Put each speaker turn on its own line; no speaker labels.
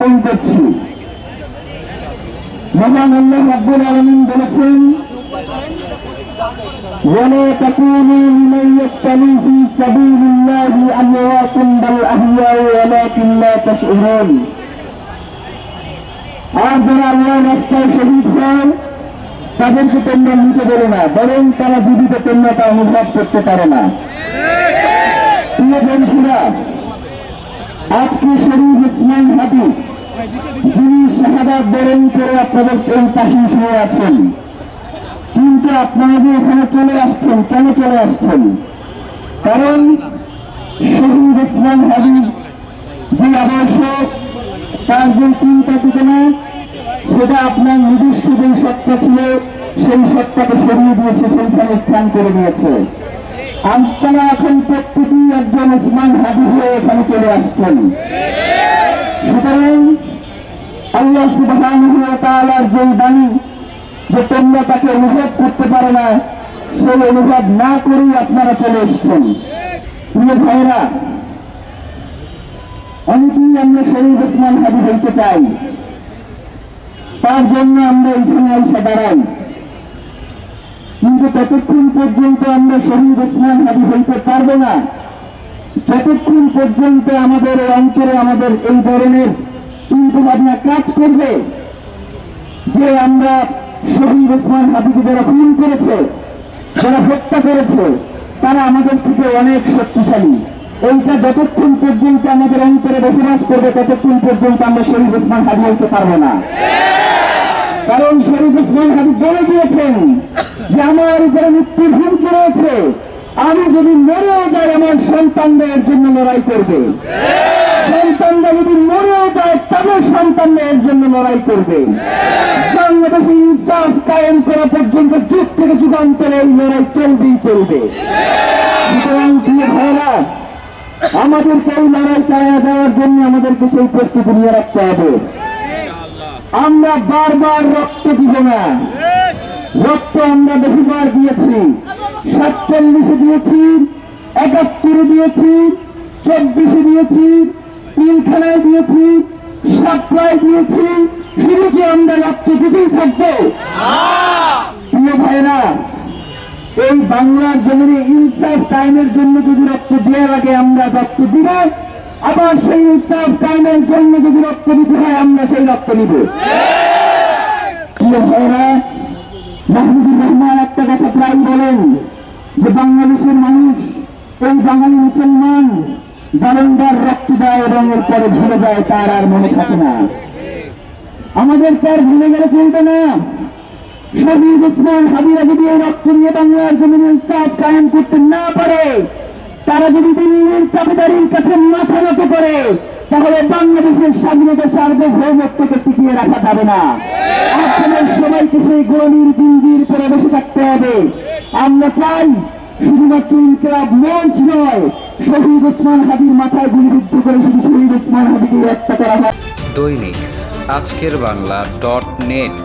করছি। মহান আল্লাহ রাব্বুল আলামিন বলেছেন, ওয়ালা তাকুনু লিমান ইয়াক্তালু ফি সাবিলিল্লাহি আমওয়াতুন বাল আহইয়াউ ওয়ালাকিন লা তাশউরুন। আর যারা আল্লাহর রাস্তায় শহীদ হয় তাদেরকে তোমরা মৃত বলো না, বরং তারা জীবিত, তোমরা তা অনুভব করতে পারো না। প্রিয় বন্ধুরা, আজকে শরীফ ওসমান হাদি যিনি শাহাদাত বরণ করে আপনাদের এই পাশে শুয়ে আছেন, কিন্তু আপনারা যে এখানে চলে আসছেন, কেন চলে আসছেন? কারণ শহীদ ওসমান হাদি যে আদর্শ, তার যে চিন্তা চেতনা, সেটা আপনার নিজস্ব যে সত্তা ছিল সেই সত্তাকে সরিয়ে দিয়েছে, সেইখানে স্থান করে দিয়েছে। আপনারা এখন প্রত্যেকেই একজন ওসমান হাদি হয়ে এখানে চলে আসছেন। সুতরাং আল্লাহ সুবহানাহু ওয়া তাআলার যে বাণী যে তোমরা তাকে অনুভব করতে পারো না, সেই অনুভব না করেই আপনারা চলে এসছেন। প্রিয় ভাইরা, অনেকেই আমরা শহীদ ওসমান হাদি হইতে চাই, তার জন্য আমরা এখানে এসে দাঁড়াই, কিন্তু ততক্ষণ পর্যন্ত আমরা শহীদ ওসমান হাদি হইতে পারবো না যতক্ষণ পর্যন্ত আমাদের অন্তরে আমাদের এই ধরনের চিন্তা ভাবনা কাজ করবে যে আমরা শহীদ ওসমান হাদিকে যারা খুন করেছে, যারা হত্যা করেছে, তারা আমাদের থেকে অনেক শক্তিশালী। এইটা যতক্ষণ পর্যন্ত আমাদের অন্তরে বসবাস করবে ততক্ষণ পর্যন্ত আমরা শহীদ ওসমান হাদি হইতে পারবো না। কারণ শহীদ ওসমান হাদি বলে দিয়েছেন যে আমার উপরে মৃত্যুর হুমকি রয়েছে, আমি যদি মরেও যাই আমার সন্তানদের জন্য লড়াই করবে, সন্তানরা যদি মরেও যায় তাদের সন্তানদের জন্য লড়াই করবে। বাংলাদেশে ইনসাফ কায়েম করা পর্যন্ত যুগ থেকে যুগান্তরে এই লড়াই চলবেই চলবে। সুতরাং প্রিয় ভাইরা, আমাদেরকে এই লড়াই চালিয়ে যাওয়ার জন্য আমাদেরকে সেই প্রস্তুতি নিয়ে রাখতে হবে। আমরা বারবার রক্ত দিব না, রক্ত আমরা বহুবার দিয়েছি। 47 দিয়েছি, 71 দিয়েছি, 24 দিয়েছি, পিলখানায় দিয়েছি, সাপ্লাই দিয়েছি, শুধু কি আমরা রক্ত দিতেই থাকবো? প্রিয় ভাইরা, এই বাংলার জমিনে ইনসাফ কায়েমের জন্য যদি রক্ত দেওয়া লাগে আমরা রক্ত দিব, আবার সেই ইনসাফ কায়েমের জন্য যদি রক্ত দিতে হয় আমরা সেই রক্ত নিব। প্রিয় ভাইরা, মাহমুদুর রহমান একটা কথা প্রায় বলেন যে বাংলাদেশের মানুষ, এই বাঙালি মুসলমান বারংবার রক্ত দেয় এবং এরপরে ভুলে যায়, তার আর মনে থাকে না। আমাদের তার ভুলে গেলে চলবে না। শহীদ ওসমান হাদিরা যদি এই রক্ত নিয়ে বাংলার জমিনে ইনসাফ কায়েম করতে না পারে, তারা যদি দিল্লির চাবিদারির কাছে মাথা নত করে, তাহলে বাংলাদেশের স্বাধীনতা সার্বভৌমত্বকে টিকিয়ে রাখা যাবে না। আপনাদের সবাইকে সেই গোলামীর জিঞ্জির পরে বসে থাকতে হবে। আমরা চাই শুধুমাত্র ইনকিলাব মঞ্চ নয়, শহীদ ওসমান হাদির মাথায় গুলিবিদ্ধ করে শুধু শহীদ ওসমান হাদিকে হত্যা করা হয়।
দৈনিক আজকের বাংলা .net